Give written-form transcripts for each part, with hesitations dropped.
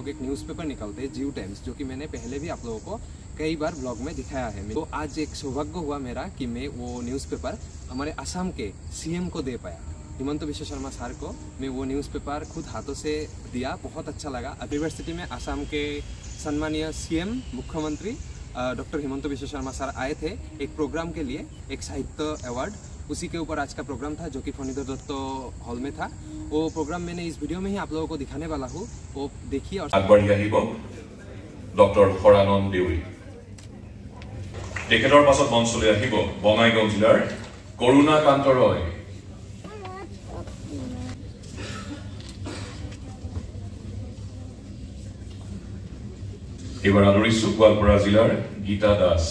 लोग एक न्यूज़पेपर निकालते हैं जियो टाइम्स, जो कि मैंने पहले भी आप लोगों को कई बार ब्लॉग में दिखाया है। तो आज एक सौभाग्य हुआ मेरा कि मैं वो न्यूज़पेपर हमारे असम के सीएम को दे पाया। हिमंत बिश्व शर्मा सर को मैं वो न्यूज़पेपर खुद हाथों से दिया, बहुत अच्छा लगा। यूनिवर्सिटी में असम के सम्मानीय सीएम मुख्यमंत्री डॉक्टर हिमंत बिश्व शर्मा सर आए थे एक प्रोग्राम के लिए, एक साहित्य अवार्ड, उसी के ऊपर आज का प्रोग्राम था जो कि फणीधर दत्त हॉल में था। वो प्रोग्राम मैंने इस वीडियो में ही आप लोगों को दिखाने वाला हूँ, वो देखिए। और डॉक्टर हरानंद देउरी তেখেতৰ পাছত মঞ্চলৈ আহিব বঙাইগাঁও জিলাৰ কৰুণাকান্ত ৰয়। এবাৰ আদৰিছো গোৱালপাৰা জিলাৰ গীতা দাস।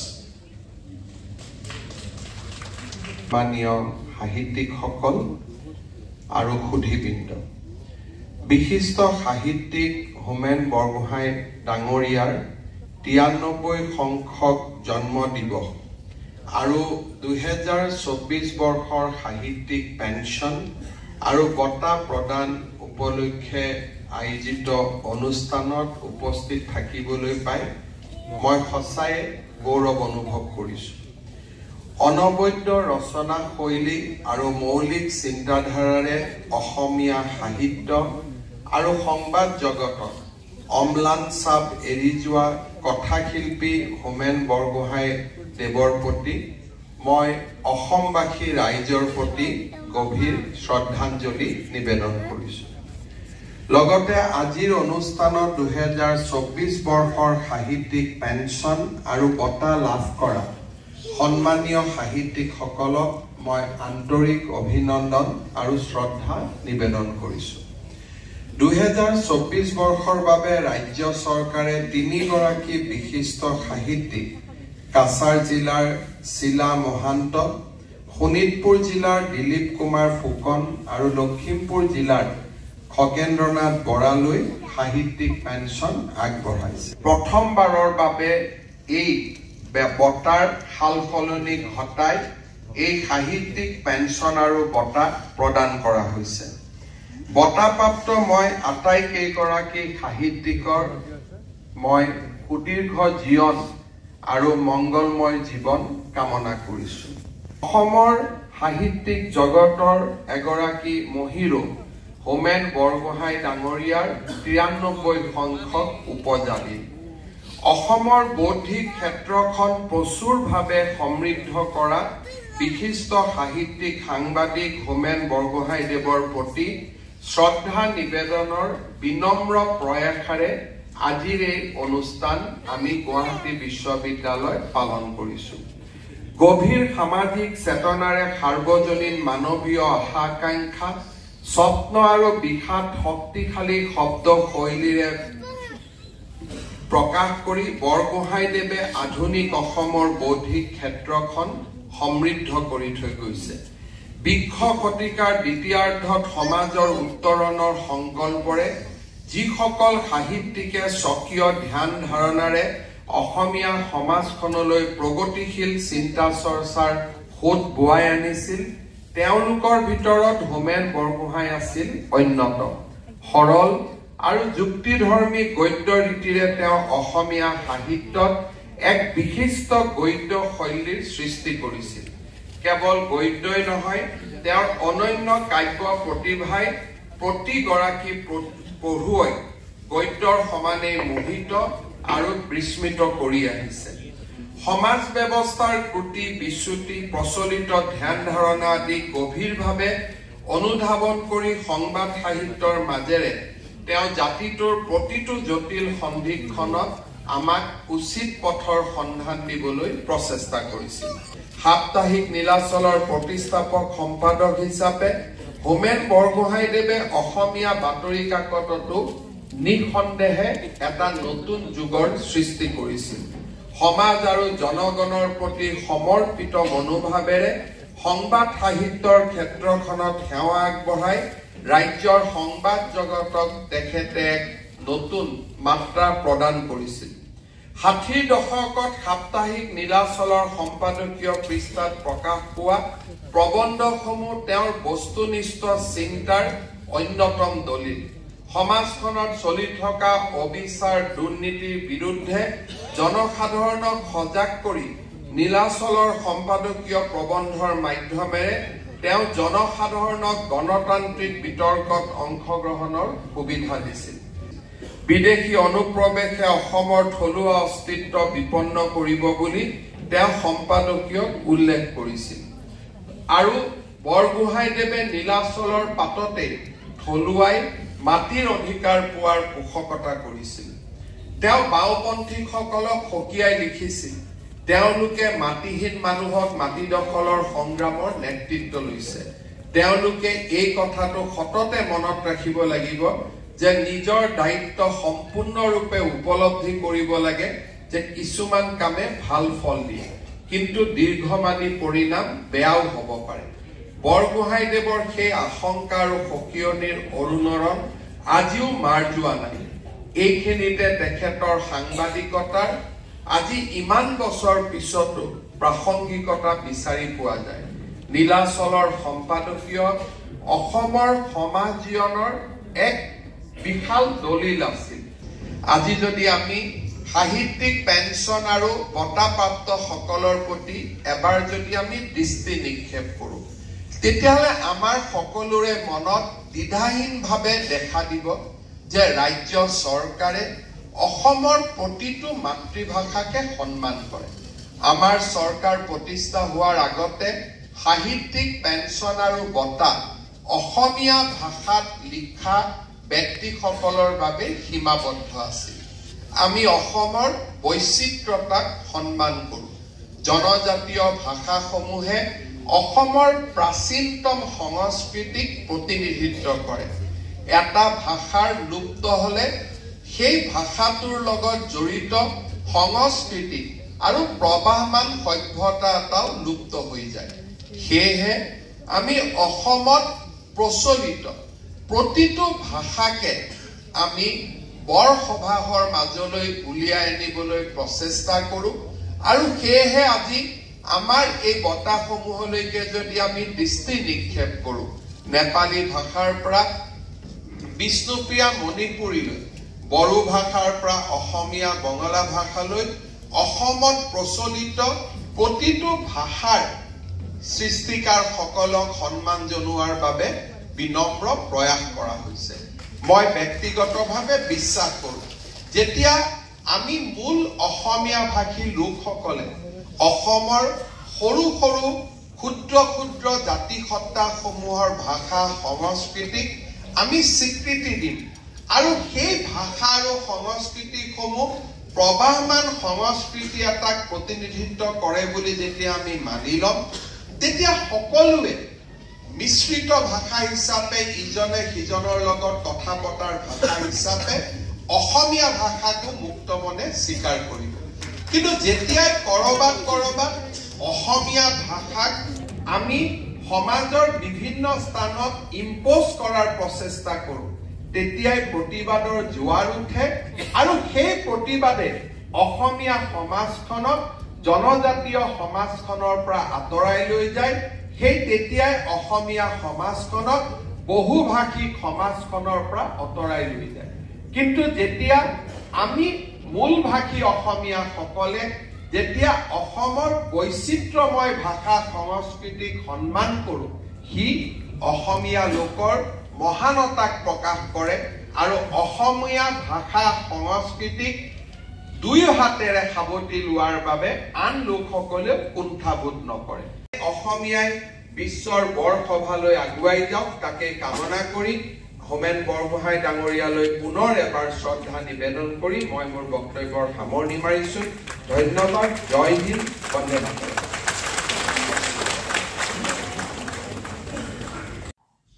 মাননীয় সাহিত্যিকসকল আৰু সুধীবৃন্দ, বিশিষ্ট সাহিত্যিক হোমেন বৰগোহাঁই ডাঙৰীয়াৰ 93 সংখ্যক জন্ম দিৱস আৰু 2024 বৰ্ষৰ সাহিত্যিক পেঞ্চন আৰু বঁটা প্ৰদান উপলক্ষে আয়োজিত অনুষ্ঠানত উপস্থিত থাকিবলৈ পাই মই সঁচাই গৌৰৱ অনুভৱ কৰিছোঁ। অনবদ্য ৰচনা শৈলী আৰু মৌলিক চিন্তাধাৰাৰে অসমীয়া সাহিত্য আৰু সংবাদ জগতত অম্লান চাপ এৰি যোৱা কথাশিল্পী হোমেন বৰগোহাঁই দেৱৰ প্ৰতি মই অসমবাসী ৰাইজৰ প্ৰতি গভীৰ শ্ৰদ্ধাঞ্জলি নিবেদন কৰিছোঁ। লগতে আজিৰ অনুষ্ঠানত 2024 বৰ্ষৰ সাহিত্যিক পেঞ্চন আৰু বঁটা লাভ কৰা সন্মানীয় সাহিত্যিকসকলক মই আন্তৰিক অভিনন্দন আৰু শ্ৰদ্ধা নিবেদন কৰিছোঁ। 2024 বৰ্ষৰ বাবে ৰাজ্য চৰকাৰে 3 গৰাকী বিশিষ্ট সাহিত্যিক কাছাৰ জিলাৰ শিলা মহান্ত, শোণিতপুৰ জিলাৰ দিলীপ কুমাৰ ফুকন আৰু লখিমপুৰ জিলাৰ খগেন্দ্ৰনাথ বৰালৈ সাহিত্যিক পেঞ্চন আগবঢ়াইছে। প্ৰথমবাৰৰ বাবে এই বঁটাৰ সাল সলনি ঘটাই এই সাহিত্যিক পেঞ্চন আৰু বঁটা প্ৰদান কৰা হৈছে। বঁটাপ্ৰাপ্ত মই আটাইকেইগৰাকী সাহিত্যিকৰ মই সুদীৰ্ঘ জীৱন আৰু মংগলময় জীৱন কামনা কৰিছোঁ। অসমৰ সাহিত্যিক জগতৰ এগৰাকী মহিৰো হোমেন বৰগোহাঁই ডাঙৰীয়াৰ 93 সংখ্যক উপজাতি। অসমৰ বৌদ্ধিক ক্ষেত্ৰখন প্ৰচুৰভাৱে সমৃদ্ধ কৰা বিশিষ্ট সাহিত্যিক সাংবাদিক হোমেন বৰগোহাঁই দেৱৰ প্ৰতি শ্ৰদ্ধা নিবেদনৰ বিনম্ৰ প্ৰয়াসেৰে আজিৰ এই অনুষ্ঠান আমি গুৱাহাটী বিশ্ববিদ্যালয় পালন কৰিছোঁ। গভীৰ সামাজিক চেতনাৰে সাৰ্বজনীন মানৱীয় আশা-আকাংক্ষা, স্বপ্ন আৰু বিষাদ শক্তিশালী শব্দ শৈলীৰে প্ৰকাশ কৰি বৰগোহাঁইদেৱে আধুনিক অসমৰ বৌদ্ধিক ক্ষেত্ৰখন সমৃদ্ধ কৰি থৈ গৈছে। বিংশ শতিকাৰ দ্বিতীয়াৰ্ধত সমাজৰ উত্তৰণৰ সংকল্পৰে যিসকল সাহিত্যিকে স্বকীয় ধ্যান ধাৰণাৰে অসমীয়া সমাজখনলৈ প্ৰগতিশীল চিন্তা চৰ্চাৰ সোঁত বোৱাই আনিছিল, তেওঁলোকৰ ভিতৰত হোমেন বৰগোহাঁই আছিল অন্যতম। সৰল আৰু যুক্তিধৰ্মী গদ্য ৰীতিৰে তেওঁ অসমীয়া সাহিত্যত এক বিশিষ্ট গদ্য শৈলীৰ সৃষ্টি কৰিছিল। কেৱল গদ্যই নহয়, তেওঁৰ অনন্য কাব্য প্ৰতিভাই প্ৰতিগৰাকী পঢ়ুৱৈ গদ্যৰ সমানে মোহিত আৰু বিস্মিত কৰি আহিছে। সমাজ ব্যৱস্থাৰ ত্ৰুটি বিচ্যুতি, প্ৰচলিত ধ্যান ধাৰণা আদি গভীৰভাৱে অনুধাৱন কৰি সংবাদ সাহিত্যৰ মাজেৰে তেওঁ জাতিটোৰ প্ৰতিটো জটিল সন্ধিক্ষণত আমাক উচিত পথৰ সন্ধান দিবলৈ প্ৰচেষ্টা কৰিছিল। সাপ্তাহিক নীলাচলৰ প্ৰতিষ্ঠাপক সম্পাদক হিচাপে হোমেন বৰগোহাঁইদেৱে অসমীয়া বাতৰি কাকততো নিঃসন্দেহে এটা নতুন যুগৰ সৃষ্টি কৰিছিল। সমাজ আৰু জনগণৰ প্ৰতি সমৰ্পিত মনোভাৱেৰে সংবাদ সাহিত্যৰ ক্ষেত্ৰখনত সেৱা আগবঢ়াই ৰাজ্যৰ সংবাদ জগতক তেখেতে নতুন মাত্ৰা প্ৰদান কৰিছিল। 60 দশকত সাপ্তাহিক নীলাচলৰ সম্পাদকীয় পৃষ্ঠাত প্ৰকাশ পোৱা প্ৰবন্ধসমূহ তেওঁৰ বস্তুনিষ্ঠ চিন্তাৰ অন্যতম দলিল। সমাজখনত চলি থকা অবিচাৰ দুৰ্নীতিৰ বিৰুদ্ধে জনসাধাৰণক সজাগ কৰি নীলাচলৰ সম্পাদকীয় প্ৰবন্ধৰ মাধ্যমেৰে তেওঁ জনসাধাৰণক গণতান্ত্ৰিক বিতৰ্কত অংশগ্ৰহণৰ সুবিধা দিছিল। বিদেশী অনুপ্ৰৱেশে অসমৰ থলুৱা অস্তিত্ব বিপন্ন কৰিব বুলি তেওঁ সম্পাদকীয়ত উল্লেখ কৰিছিল আৰু বৰগোহাঁইদেৱে নীলাচলৰ পাততে থলুৱাই মাটিৰ অধিকাৰ পোৱাৰ পোষকতা কৰিছিল। তেওঁ বাওঁপন্থীসকলক সকীয়াই লিখিছিল তেওঁলোকে মাটিহীন মানুহক মাটি দখলৰ সংগ্ৰামৰ নেতৃত্ব লৈছে। তেওঁলোকে এই কথাটো সততে মনত ৰাখিব লাগিব যে নিজৰ দায়িত্ব সম্পূৰ্ণৰূপে উপলব্ধি কৰিব লাগে যে কিছুমান কামে ভাল ফল দিয়ে কিন্তু দীৰ্ঘম্যাদী পৰিণাম বেয়াও হ'ব পাৰে। বৰগোহাঁইদেৱৰ সেই আশংকা আৰু সকিয়নিৰ অৰুণৰণ আজিও মাৰ যোৱা নাই। এইখিনিতে তেখেতৰ সাংবাদিকতাৰ আজি ইমান বছৰ পিছতো প্ৰাসংগিকতা বিচাৰি পোৱা যায়। নীলাচলৰ সম্পাদকীয় অসমৰ সমাজ জীৱনৰ এক বিশাল দলিল আছিল। আজি যদি আমি সাহিত্যিক পেঞ্চন আৰু বঁটাপ্ৰাপ্ত সকলৰ প্ৰতি এবাৰ যদি আমি দৃষ্টি নিক্ষেপ কৰো তেতিয়াহ'লে আমাৰ সকলোৰে মনত দ্বিধাহীনভাৱে দেখা দিব যে ৰাজ্য চৰকাৰে অসমৰ প্ৰতিটো মাতৃভাষাকে সন্মান কৰে। আমাৰ চৰকাৰ প্ৰতিষ্ঠা হোৱাৰ আগতে সাহিত্যিক পেঞ্চন আৰু বঁটা অসমীয়া ভাষাত লিখা ব্যক্তিসকলৰ বাবে সীমাবদ্ধ আছিল। আমি অসমৰ বৈচিত্ৰতাক সন্মান কৰো। জনজাতীয় ভাষাসমূহে অসমৰ প্ৰাচীনতম সংস্কৃতিক প্ৰতিনিধিত্ব কৰে। এটা ভাষাৰ লুপ্ত হলে সেই ভাষাটোৰ লগত জড়িত সংস্কৃতি আৰু প্ৰবাহমান সভ্যতা এটাও লুপ্ত হৈ যায়। সেয়েহে আমি অসমত প্ৰচলিত প্ৰতিটো ভাষাকে আমি বৰসবাহৰ মাজলৈ উলিয়াই আনিবলৈ প্ৰচেষ্টা কৰো আৰু সেয়েহে আজি আমাৰ এই বঁটাসমূহলৈকে যদি আমি দৃষ্টি নিক্ষেপ কৰো নেপালী ভাষাৰ পৰা বিষ্ণুপ্ৰিয়া মণিপুৰীলৈ, বড়ো ভাষাৰ পৰা অসমীয়া বঙলা ভাষালৈ অসমত প্ৰচলিত প্ৰতিটো ভাষাৰ সৃষ্টিকাৰসকলক সন্মান জনোৱাৰ বাবে বিনম্ৰ প্ৰয়াস কৰা হৈছে। মই ব্যক্তিগতভাৱে বিশ্বাস কৰোঁ যেতিয়া আমি মূল অসমীয়া ভাষী লোকসকলে অসমৰ সৰু সৰু ক্ষুদ্ৰ ক্ষুদ্ৰ জাতিসত্তাসমূহৰ ভাষা সংস্কৃতিক আমি স্বীকৃতি দিম আৰু সেই ভাষা আৰু সংস্কৃতিসমূহ প্ৰবাহমান সংস্কৃতি এটাক প্ৰতিনিধিত্ব কৰে বুলি যেতিয়া আমি মানি ল'ম তেতিয়া সকলোৱে মিশ্ৰিত ভাষা হিচাপে ইজনে সিজনৰ লগত কথা পতাৰ ভাষা হিচাপে অসমীয়া ভাষাটো মুক্ত মনে স্বীকাৰ কৰিব। কিন্তু যেতিয়াই কৰবাত অসমীয়া ভাষাক আমি সমাজৰ বিভিন্ন স্থানত ইম্পোজ কৰাৰ প্ৰচেষ্টা কৰো তেতিয়াই প্ৰতিবাদৰ জোৱাৰ উঠে আৰু সেই প্ৰতিবাদে অসমীয়া সমাজখনক জনজাতীয় সমাজখনৰ পৰা আঁতৰাই লৈ যায়। সেই তেতিয়াই অসমীয়া সমাজখনক বহুভাষিক সমাজখনৰ পৰা আঁতৰাই লৈ যায়। কিন্তু যেতিয়া আমি মূলভাষী অসমীয়া সকলে যেতিয়া অসমৰ বৈচিত্ৰ্যময় ভাষা সংস্কৃতিক সন্মান কৰো সি অসমীয়া লোকৰ মহানতাক প্ৰকাশ কৰে আৰু অসমীয়া ভাষা সংস্কৃতিক দুই হাতেৰে সাৱটি লোৱাৰ বাবে আন লোকসকলেও কুণ্ঠাবোধ নকৰে। অসমীয়াই বিশ্বৰ বৰসভালৈ আগুৱাই যাওক তাকে কামনা কৰি হোমেন বৰগোহাঁই ডাঙৰীয়ালৈ পুনৰ এবাৰ শ্ৰদ্ধা নিবেদন কৰি মই মোৰ বক্তব্যৰ সামৰণি মাৰিছো। ধন্যবাদ। জয় হিন্দ। বন্দে মাতৰম।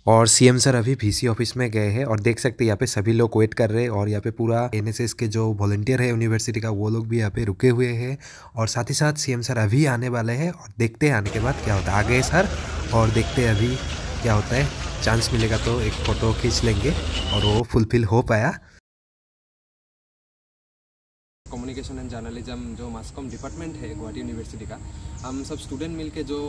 और सीएम सर अभी VC ऑफिस में गए हैं और देख सकते हैं यहाँ पे सभी लोग वेट कर रहे हैं और यहाँ पे पूरा NSS के जो वॉलंटियर है यूनिवर्सिटी का वो लोग भी यहाँ पे रुके हुए हैं और साथ ही साथ सीएम सर अभी आने वाले हैं और देखते हैं आने के बाद क्या होता है। आ गए सर और देखते हैं अभी क्या होता है। चांस मिलेगा तो एक फ़ोटो खींच लेंगे और वो फुलफिल हो पाया। कम्युनिकेशन एंड जर्नलिज्म जो मास कॉम डिपार्टमेंट है गुवाहाटी यूनिवर्सिटी का, हम सब स्टूडेंट मिलके जो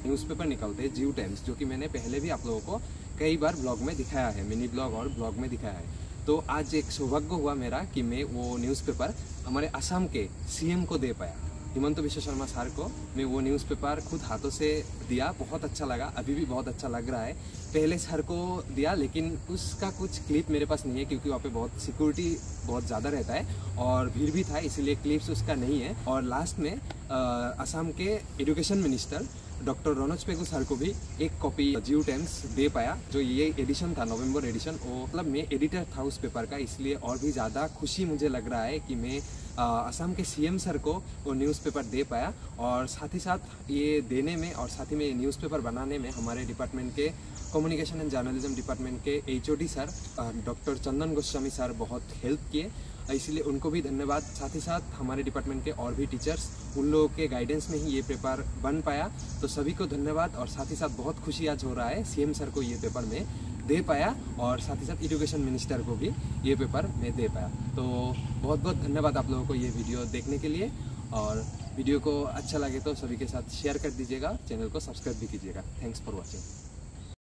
न्यूज़पेपर निकालते हैं जियो टाइम्स, जो कि मैंने पहले भी आप लोगों को कई बार ब्लॉग में दिखाया है, मिनी ब्लॉग और ब्लॉग में दिखाया है। तो आज एक सौभाग्य हुआ मेरा कि मैं वो न्यूज़पेपर हमारे असम के सीएम को दे पाया, हिमंत बिश्व शर्मा सर को। मैं वो न्यूज़पेपर खुद हाथों से दिया, बहुत अच्छा लगा, अभी भी बहुत अच्छा लग रहा है। पहले सर को दिया लेकिन उसका कुछ क्लिप मेरे पास नहीं है क्योंकि वहाँ पे बहुत सिक्योरिटी बहुत ज़्यादा रहता है और भीड़ भी था, इसीलिए क्लिप्स उसका नहीं है। और लास्ट में असम के education minister doctor Ranoj Pegu sir को भी एक कॉपी जियो टाइम्स दे पाया। जो ये एडिशन था नवंबर एडिशन, वो मतलब मैं एडिटर था उस पेपर का, इसलिए और भी ज़्यादा खुशी मुझे लग रहा है कि मैं असम के सीएम सर को वो न्यूज़पेपर दे पाया। और साथ ही साथ ये देने में और साथ ही में ये न्यूज़पेपर बनाने में हमारे department K communication and journalism department K HOD sir doctor Chandan Goswami sir बहुत हेल्प किए, इसलिए उनको भी धन्यवाद। साथ ही साथ हमारे डिपार्टमेंट के और भी टीचर्स, उन लोगों के गाइडेंस में ही ये पेपर बन पाया, तो सभी को धन्यवाद। और साथ ही साथ बहुत खुशी आज हो रहा है सीएम सर को ये पेपर में दे पाया और साथ ही साथ एजुकेशन मिनिस्टर को भी ये पेपर में दे पाया। तो बहुत बहुत धन्यवाद आप लोगों को ये वीडियो देखने के लिए, और वीडियो को अच्छा लगे तो सभी के साथ शेयर कर दीजिएगा, चैनल को सब्सक्राइब भी कीजिएगा। Thanks for watching.